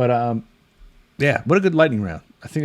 But yeah, what a good lightning round. I think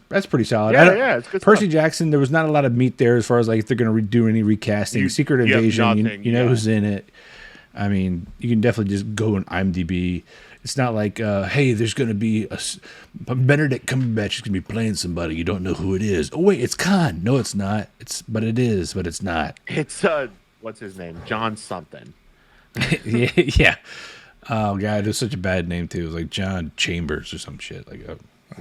that's pretty solid. Yeah, it's good Percy stuff. Jackson, there was not a lot of meat there as far as like if they're going to redo any recasting. Secret Invasion, you know who's in it. I mean, you can definitely just go on IMDb. It's not like, hey, there's going to be a Benedict Cumberbatch is going to be playing somebody. You don't know who it is. Oh, wait, it's Khan. No, it's not. But it is, but it's not. It's, what's his name? John something. Yeah. Oh, God, it's such a bad name, too. It was like John Chambers or some shit. Like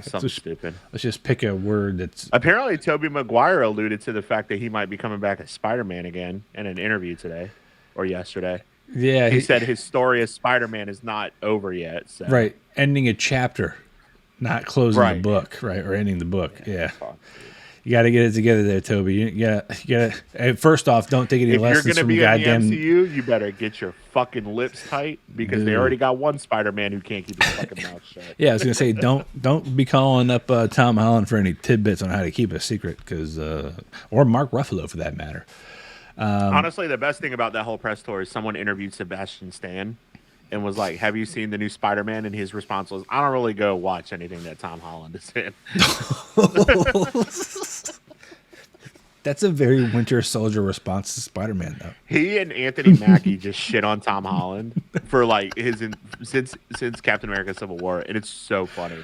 something stupid. Let's just pick a word that's... Apparently, Tobey Maguire alluded to the fact that he might be coming back as Spider-Man again in an interview today or yesterday. Yeah, he said his story as Spider-Man is not over yet. So. Right, ending a chapter, not closing the book, right, or ending the book. Yeah, fuck, you got to get it together there, Toby. You got. First off, don't take any lessons from goddamn. If you're gonna be in the MCU, you better get your fucking lips tight because they already got one Spider-Man who can't keep his fucking mouth shut. Yeah, I was gonna say don't be calling up Tom Holland for any tidbits on how to keep a secret, because or Mark Ruffalo for that matter. Honestly, the best thing about that whole press tour is someone interviewed Sebastian Stan and was like, "Have you seen the new Spider-Man?" And his response was, "I don't really go watch anything that Tom Holland is in." That's a very Winter Soldier response to Spider-Man, though. He and Anthony Mackie just shit on Tom Holland for like since Captain America: Civil War, and it's so funny.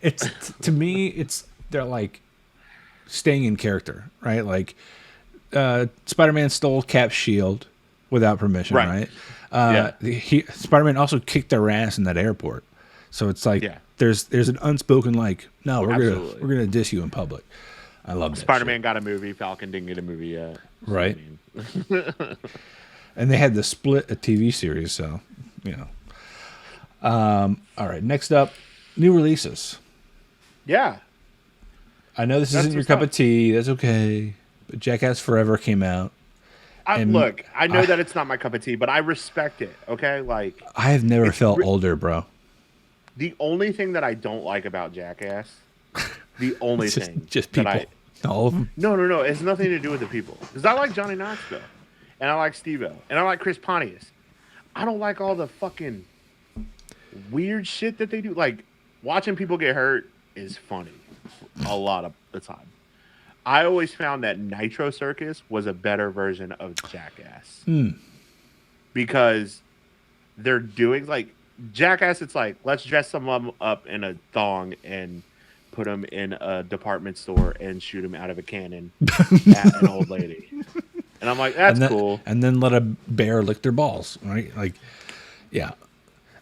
It's to me, they're like staying in character, right? Like. Spider-Man stole Cap's shield without permission, right? Spider-Man also kicked their ass in that airport, so it's like there's an unspoken like, no, we're gonna diss you in public. I love that. Spider-Man got a movie, Falcon didn't get a movie yet, right? And they had to split a TV series, so you know. All right, next up, new releases. Yeah, I know this isn't your cup of tea. That's okay. But Jackass Forever came out. Look, I know that it's not my cup of tea, but I respect it. Okay, like I have never felt older, bro. The only thing that I don't like about Jackass, the only thing, just people, all of them. No, it has nothing to do with the people. Because I like Johnny Knoxville, and I like Steve-O, and I like Chris Pontius. I don't like all the fucking weird shit that they do. Like watching people get hurt is funny a lot of the time. I always found that Nitro Circus was a better version of Jackass. Because they're doing, like, Jackass, it's like, let's dress someone up in a thong and put them in a department store and shoot them out of a cannon at an old lady. And I'm like, that's cool. And then let a bear lick their balls, right? Like, yeah.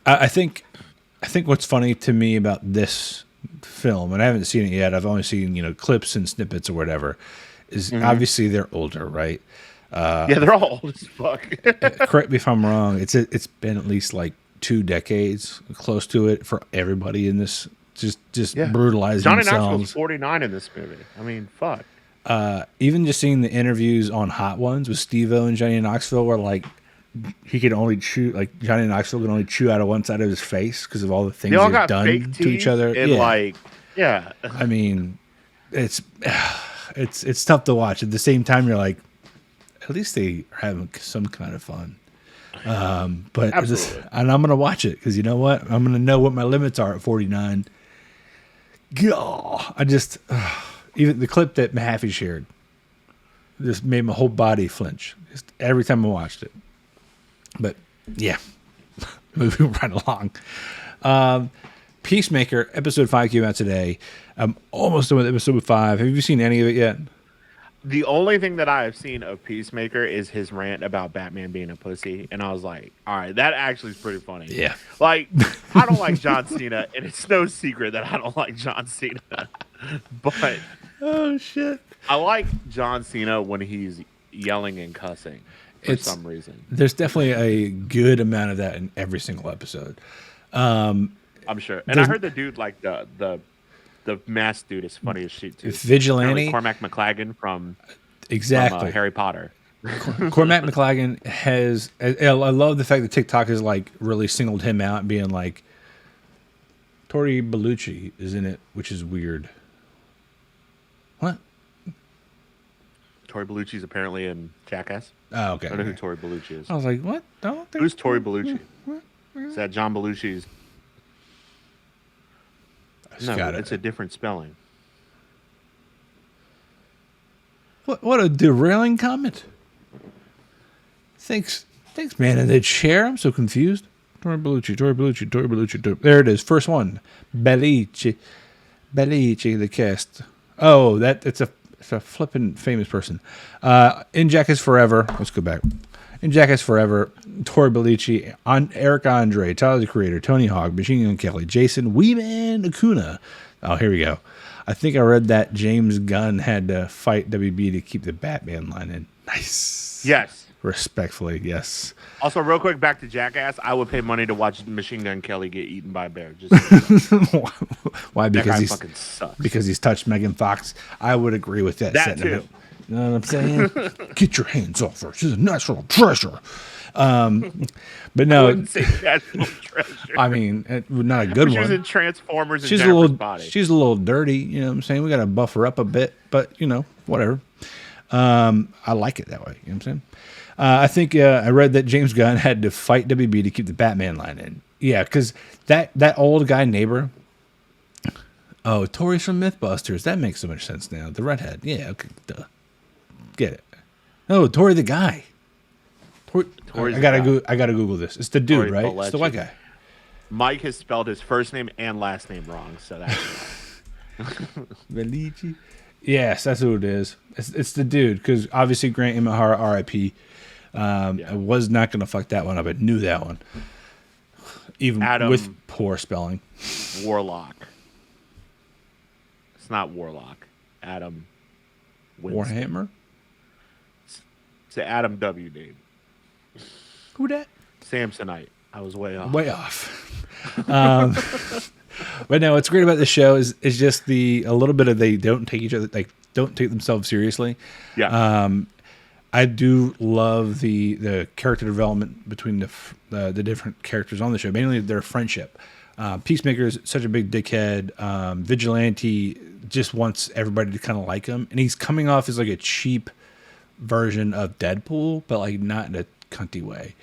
I think what's funny to me about this film, and I haven't seen it yet, I've only seen clips and snippets or whatever, is obviously they're older, right? They're all old as fuck. Correct me if I'm wrong, it's been at least like 2 decades close to it for everybody in this, just brutalizing Johnny themselves. Knoxville's 49 in this movie. I mean, fuck. Even just seeing the interviews on Hot Ones with Steve-O and Johnny Knoxville, where like he could only chew, like Johnny Knoxville could only chew out of one side of his face because of all the things they've done to each other. And I mean, it's tough to watch. At the same time, you're like, at least they are having some kind of fun. But and I'm gonna watch it because you know what? I'm gonna know what my limits are at 49. God, even the clip that Mahaffey shared just made my whole body flinch just every time I watched it. But yeah, moving right along. Peacemaker episode 5 came out today. I'm almost done with episode 5. Have you seen any of it yet? The only thing that I have seen of Peacemaker is his rant about Batman being a pussy, and I was like, all right, that actually is pretty funny. Yeah. Like, I don't like John Cena, and it's no secret that I don't like John Cena. But oh shit, I like John Cena when he's yelling and cussing for some reason. There's definitely a good amount of that in every single episode. I'm sure. And I heard the dude, like the masked dude, is funny as shit too. Vigilante Cormac McLagan from Harry Potter. Cormac McLagan has. I love the fact that TikTok has like really singled him out, being like, Tori Bellucci is in it, which is weird. What? Tori Bellucci's apparently in Jackass. Oh, okay. I don't know who Tori Bellucci is. I was like, what? Who's Tori Bellucci? Is that John Belushi's No, it's a different spelling. What a derailing comment. Thanks, man. And they'd share. I'm so confused. Tori Bellucci. There it is. First one. Bellucci, the cast. Oh, it's a flippin' famous person. In Jackass Forever. Let's go back. In Jackass Forever, Tori Bellucci, Eric Andre, Tyler the Creator, Tony Hawk, Machine Gun Kelly, Jason Weeman Acuna. Oh, here we go. I think I read that James Gunn had to fight WB to keep the Batman line in. Nice. Yes. Respectfully, yes. Also, real quick, back to Jackass. I would pay money to watch Machine Gun Kelly get eaten by a bear. Just why? Because he's fucking sucks. Because he's touched Megan Fox. I would agree with that. That too. You know what I'm saying? Get your hands off her. She's a national treasure. But no, I wouldn't say national treasure. I mean, not a good one. She was in Transformers. She's a little body. She's a little dirty. You know what I'm saying? We got to buff her up a bit, but whatever. I like it that way. You know what I'm saying? I think I read that James Gunn had to fight WB to keep the Batman line in. Yeah, because that old guy neighbor. Oh, Tori's from MythBusters. That makes so much sense now. The redhead. Yeah, okay, duh. Get it. No, Tori the guy. I gotta Google this. It's the dude, Tori, right? Belletti. It's the white guy. Mike has spelled his first name and last name wrong, so that's Bellucci. Yes, that's who it is. It's the dude, because obviously Grant Imahara, R.I.P. I was not gonna fuck that one up. I knew that one, even Adam with poor spelling. Warlock. It's not Warlock. Adam. Winston. Warhammer. It's the Adam W. name. Who that? Samsonite. I was way off. Way off. But no, what's great about this show is just a little bit of they don't take themselves seriously. Yeah. I do love the character development between the different characters on the show, mainly their friendship. Peacemaker is such a big dickhead. Vigilante just wants everybody to kind of like him, and he's coming off as like a cheap version of Deadpool, but like not in a cunty way.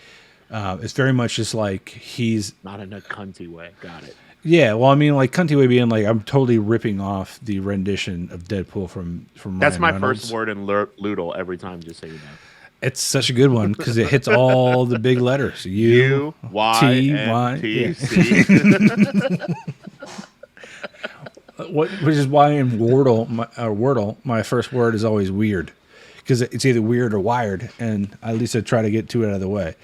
It's very much just like he's not in a cunty way. Got it. Yeah, well, I mean, like cunty way being like I'm totally ripping off the rendition of Deadpool from That's Ryan my Reynolds. First word in Loodle every time. Just so you know. It's such a good one because it hits all the big letters. U Y T N Y T C. Which is why in Wordle, my first word is always weird, because it's either weird or wired, and at least I try to get two out of the way.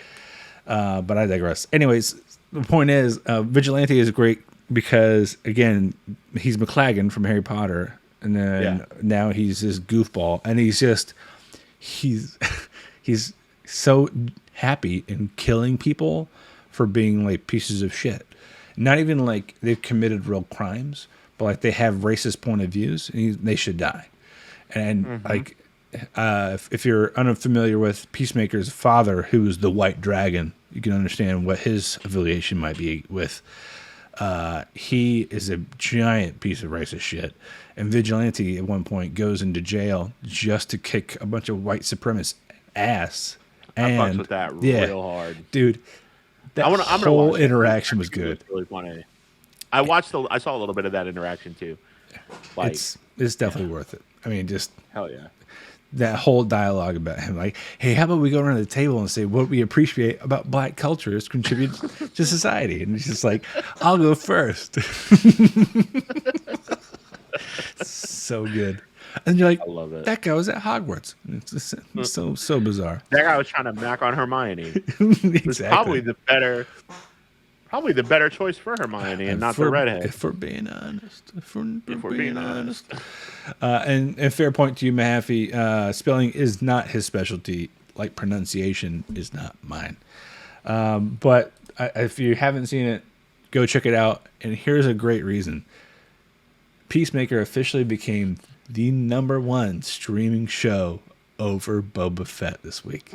But I digress. Anyways, the point is, Vigilante is great because again, he's McLaggen from Harry Potter, and then now he's this goofball, and he's so happy in killing people for being like pieces of shit. Not even like they've committed real crimes, but like they have racist point of views, and they should die. And like, if you're unfamiliar with Peacemaker's father, who was the White Dragon, you can understand what his affiliation might be with. He is a giant piece of racist shit. And Vigilante at one point goes into jail just to kick a bunch of white supremacists' ass. I fucked with that real hard, dude. That whole interaction was good. It's really funny. I saw a little bit of that interaction too. Like, it's definitely worth it. I mean, just hell yeah. That whole dialogue about him, like, hey, how about we go around the table and say what we appreciate about Black culture is contribute to society? And he's just like, I'll go first. So good. And you're like, I love it. That guy was at Hogwarts. It's so bizarre. That guy was trying to mac on Hermione. Exactly. Was probably the better choice for Hermione and not the redhead. If we're being honest. If we're being honest. And fair point to you, Mahaffey. Spelling is not his specialty, like pronunciation is not mine. But if you haven't seen it, go check it out. And here's a great reason. Peacemaker officially became the #1 streaming show over Boba Fett this week.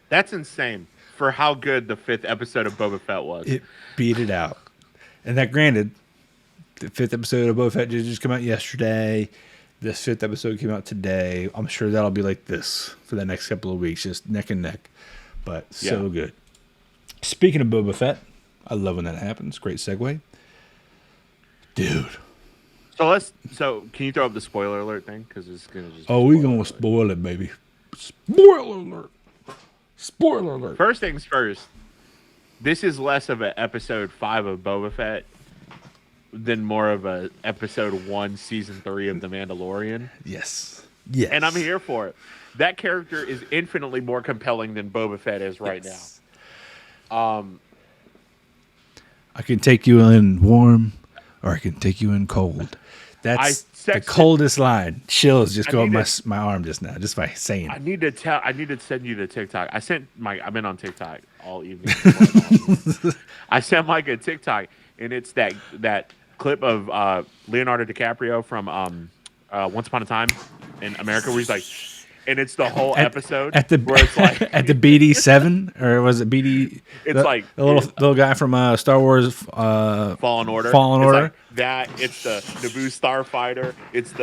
That's insane for how good the 5th episode of Boba Fett was. It beat it out. And that granted, the 5th episode of Boba Fett did just come out yesterday. This 5th episode came out today. I'm sure that'll be like this for the next couple of weeks, just neck and neck. But so good. Speaking of Boba Fett, I love when that happens. Great segue. Dude, So can you throw up the spoiler alert thing? Because it's gonna just. Oh, we gonna spoil it, baby. Spoiler alert. Spoiler alert. First things first. This is less of an episode 5 of Boba Fett than more of a episode 1, season 3 of The Mandalorian. Yes. Yes. And I'm here for it. That character is infinitely more compelling than Boba Fett is right now. I can take you in warm, or I can take you in cold. That's the coldest line. Chills just go up my arm just now, just by saying. I need to send you the TikTok. I've been on TikTok all evening. I sent Mike a TikTok, and it's that clip of Leonardo DiCaprio from Once Upon a Time in America, where he's like, and it's the whole episode where it's like at the BD7, or was it BD? It's like the little guy from Star Wars Fallen Order. Fallen Order. Like that. It's the Naboo Starfighter. It's the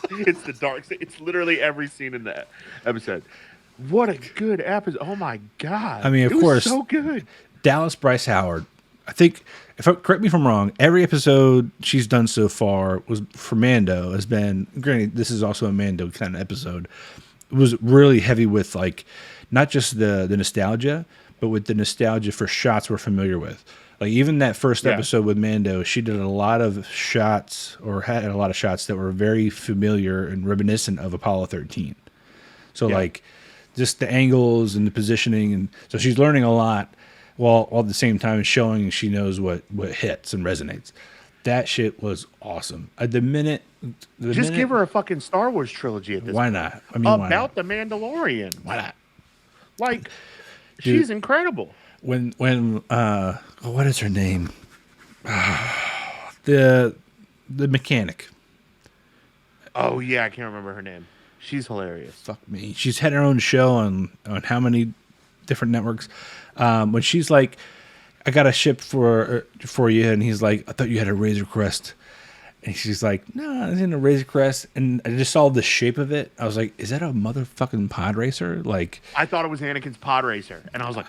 it's the dark. It's literally every scene in the episode. What a good episode! Oh my god! I mean, of course, so good. Dallas Bryce Howard. I think, correct me if I'm wrong, every episode she's done so far was for Mando has been, granted, this is also a Mando kind of episode, it was really heavy with like not just the nostalgia, but with the nostalgia for shots we're familiar with. Like even that first episode with Mando, she did a lot of shots, or had a lot of shots that were very familiar and reminiscent of Apollo 13. So like just the angles and the positioning, and so she's learning a lot, while all at the same time showing she knows what hits and resonates. That shit was awesome. Give her a fucking Star Wars trilogy at this Why point. not? I mean, about the Mandalorian. Why not? Like, Dude, she's incredible. When what is her name? The mechanic. Oh yeah, I can't remember her name. She's hilarious. Fuck me. She's had her own show on how many different networks. When she's like, I got a ship for you, and he's like, I thought you had a Razor Crest, and she's like, no, it's in a Razor Crest, and I just saw the shape of it. I was like, is that a motherfucking pod racer? Like, I thought it was Anakin's pod racer, and I was like,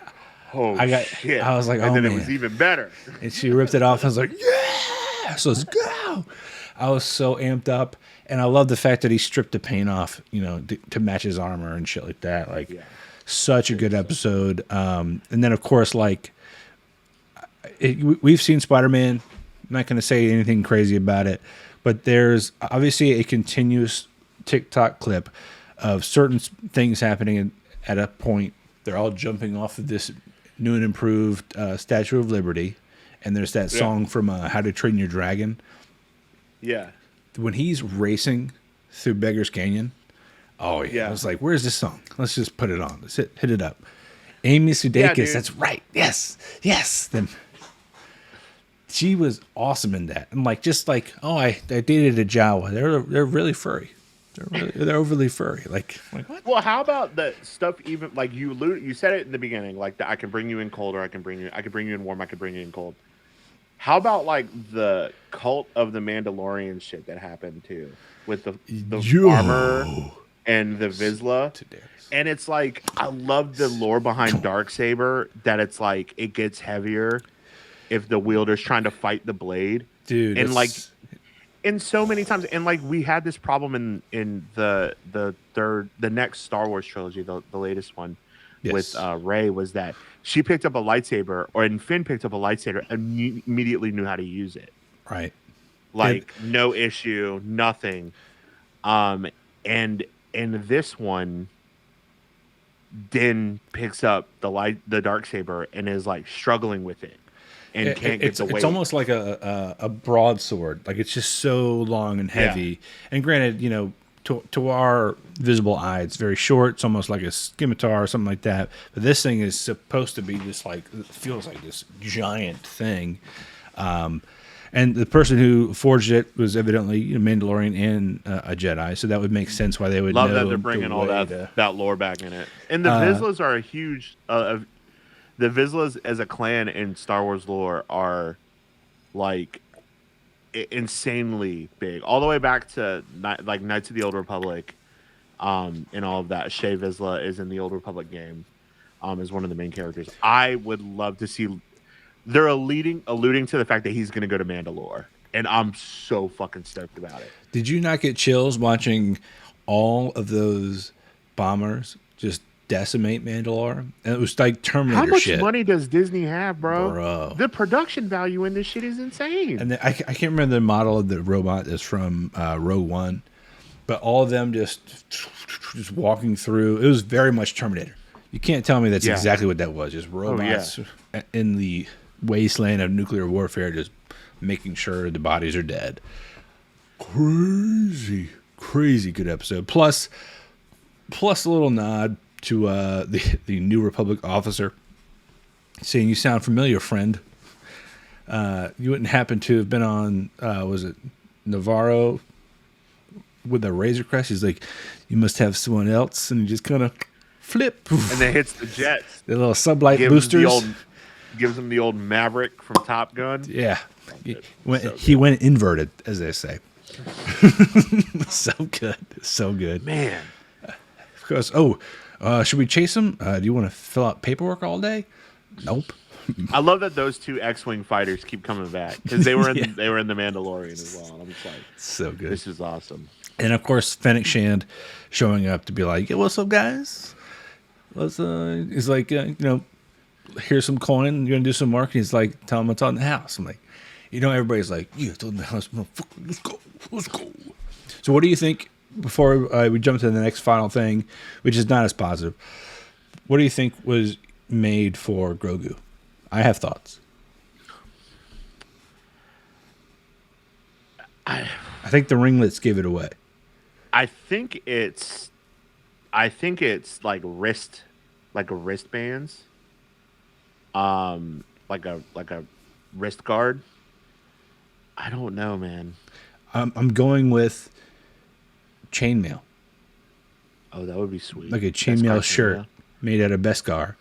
oh shit! I was like, and oh then man. It was even better. And she ripped it off. I was like, yeah, so let's go. I was so amped up, and I love the fact that he stripped the paint off, to match his armor and shit like that. Like. Yeah. Such a good episode. And then, of course, like, we've seen Spider-Man. I'm not going to say anything crazy about it, but there's obviously a continuous TikTok clip of certain things happening at a point. They're all jumping off of this new and improved Statue of Liberty. And there's that song from How to Train Your Dragon. Yeah. When he's racing through Beggar's Canyon. Oh, yeah. I was like, where's this song? Let's just put it on. Let's hit it up. Amy Sudeikis, that's right. Yes. Then she was awesome in that. I'm like, I dated a Jawa. They're really furry. They're overly furry. Like what? Well, how about the stuff? Even like you said it in the beginning, like I can bring you in cold, or I can bring you in warm. I can bring you in cold. How about like the cult of the Mandalorian shit that happened too, with the armor and the Vizsla? And it's like, I love the lore behind Darksaber, that it's like it gets heavier if the wielder's trying to fight the blade. Dude, and like, and so many times, and like we had this problem in the next Star Wars trilogy, the latest one, with Rey, was that she picked up a lightsaber, and Finn picked up a lightsaber and immediately knew how to use it. Right. Like no issue, nothing. And in this one, Din picks up the Darksaber and is like struggling with it and can't get the weight. It's almost like a broadsword. Like it's just so long and heavy. Yeah. And granted, to our visible eye, it's very short. It's almost like a scimitar or something like that. But this thing is supposed to be just like, it feels like this giant thing. And the person who forged it was evidently Mandalorian and a Jedi, so that would make sense why they would love know that they're bringing all that lore back in it. And the Vizslas are a huge. The Vizslas as a clan in Star Wars lore are like insanely big, all the way back to like Knights of the Old Republic, and all of that. Shay Vizsla is in the Old Republic game, is one of the main characters. I would love to see. They're alluding to the fact that he's going to go to Mandalore. and I'm so fucking stoked about it. Did you not get chills watching all of those bombers just decimate Mandalore? And it was like How Terminator much shit. money does Disney have, bro? Bro. The production value in this shit is insane. And then, I can't remember the model of the robot that's from Rogue One, but all of them just walking through. It was very much Terminator. You can't tell me that's exactly what that was. Just robots in the wasteland of nuclear warfare, just making sure the bodies are dead. Crazy good episode. Plus a little nod to the New Republic officer saying, "You sound familiar, friend. You wouldn't happen to have been on was it Navarro with a Razor Crest?" He's like, "You must have someone else," and he just kind of flip, and then hits the jets. The little sublight boosters. Gives him the old Maverick from Top Gun. Yeah, he went inverted, as they say. So good, man. Because should we chase him? Do you want to fill out paperwork all day? Nope. I love that those two X-wing fighters keep coming back because they were in they were in the Mandalorian as well. And I'm just like, so good. This is awesome. And of course, Fennec Shand showing up to be like, "Hey, what's up, guys? He's like, here's some coin. You're gonna do some work." And he's like, "Tell him it's on the house." I'm like, everybody's like, "Yeah, it's on the house. Let's go. So, what do you think? Before we jump to the next final thing, which is not as positive, what do you think was made for Grogu? I have thoughts. I think the ringlets give it away. I think it's like wristbands, like a wrist guard. I don't know, man. I'm going with chainmail. Oh, that would be sweet. Like a chainmail shirt made out of Beskar.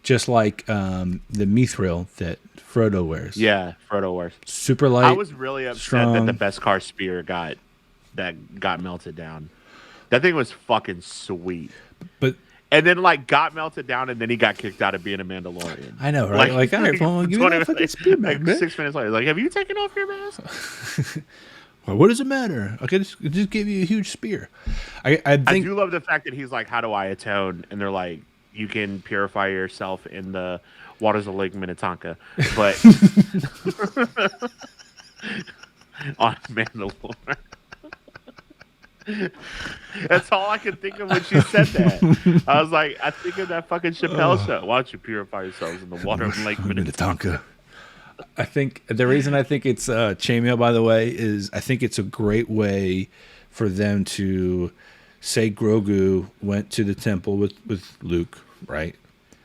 Just like the mithril that Frodo wears. Yeah, Frodo wears. Super light. I was really upset strong. that the Beskar spear got melted down. That thing was fucking sweet. And then got melted down, and then he got kicked out of being a Mandalorian. I know, right? Like, all right, well, give me that fucking spear back, man. 6 minutes later, have you taken off your mask? Well, what does it matter? Okay, just give you a huge spear. I do love the fact that he's like, "How do I atone?" And they're like, "You can purify yourself in the waters of Lake Minnetonka," but on Mandalore. That's all I could think of when she said that. I was like, I think of that fucking Chappelle show. Why don't you purify yourselves in the water of Lake Minnetonka? I think the reason I think it's chainmail, by the way, is I think it's a great way for them to say Grogu went to the temple with Luke, right?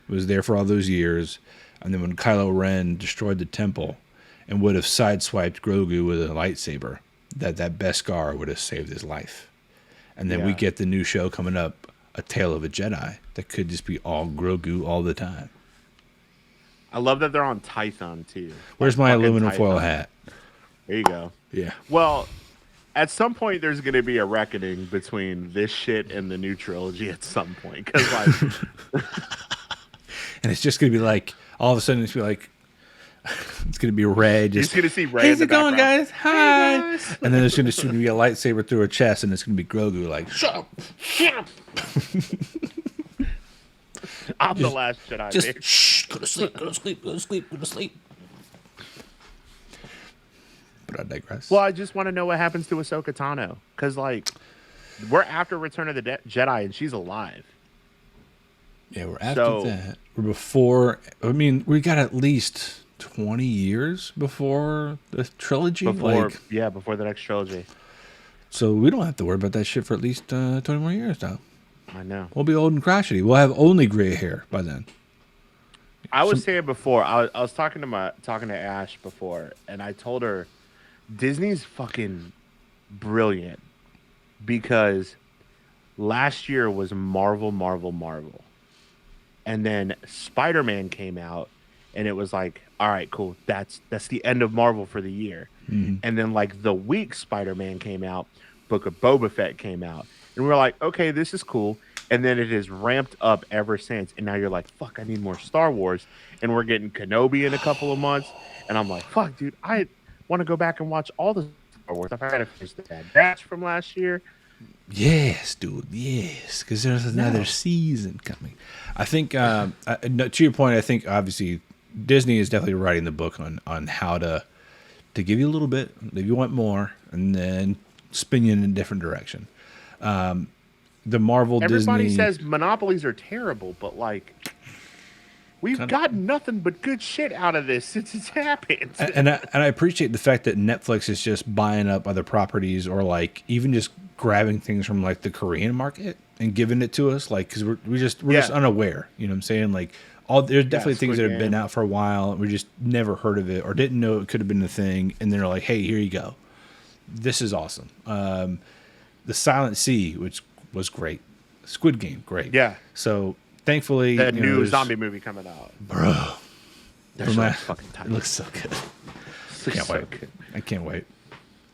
Was there for all those years, and then when Kylo Ren destroyed the temple and would have sideswiped Grogu with a lightsaber, that Beskar would have saved his life. And then we get the new show coming up, A Tale of a Jedi, that could just be all Grogu all the time. I love that they're on Tython, too. Where's my aluminum foil hat? There you go. Yeah. Well, at some point, there's going to be a reckoning between this shit and the new trilogy at some point. Because, and it's just going to be like, all of a sudden, it's going to be like, it's going to be Rey. You're going to see Rey. How's it going, guys? Hi. Hey, guys. And then there's going to be a lightsaber through her chest, and it's going to be Grogu like, "Shut up. I'm the last Jedi. Just shh, go to sleep. But I digress. Well, I just want to know what happens to Ahsoka Tano. Because, we're after Return of the Jedi, and she's alive. Yeah, we're after that. We're before. I mean, we got at least 20 years before the trilogy. Before the next trilogy. So we don't have to worry about that shit for at least 20 more years now. I know. We'll be old and crotchety. We'll have only gray hair by then. I was saying before, I was talking to Ash before, and I told her Disney's fucking brilliant because last year was Marvel. And then Spider-Man came out, and it was like, all right, cool. That's the end of Marvel for the year. Mm-hmm. And then the week Spider-Man came out, Book of Boba Fett came out. And we were like, okay, this is cool. And then it has ramped up ever since. And now you're like, fuck, I need more Star Wars. And we're getting Kenobi in a couple of months. And I'm like, fuck, dude, want to go back and watch all the Star Wars. I've had to finish the Bad Batch from last year. Yes, dude. Yes, because there's another season coming. I think to your point, I think obviously Disney is definitely writing the book on how to give you a little bit if you want more, and then spin you in a different direction. The Marvel Everybody Disney says monopolies are terrible, but like we've gotten nothing but good shit out of this since it's happened. And I appreciate the fact that Netflix is just buying up other properties, or like even just grabbing things from like the Korean market and giving it to us, like because we're just unaware. You know what I'm saying? Like there's definitely things that have been out for a while and we just never heard of it or didn't know it could have been a thing, and they're like, hey, here you go. This is awesome. The Silent Sea, which was great. Squid Game, great. Yeah. So thankfully, that new zombie movie coming out, bro. They're so fucking tight. It looks so good. Can't wait. I can't wait.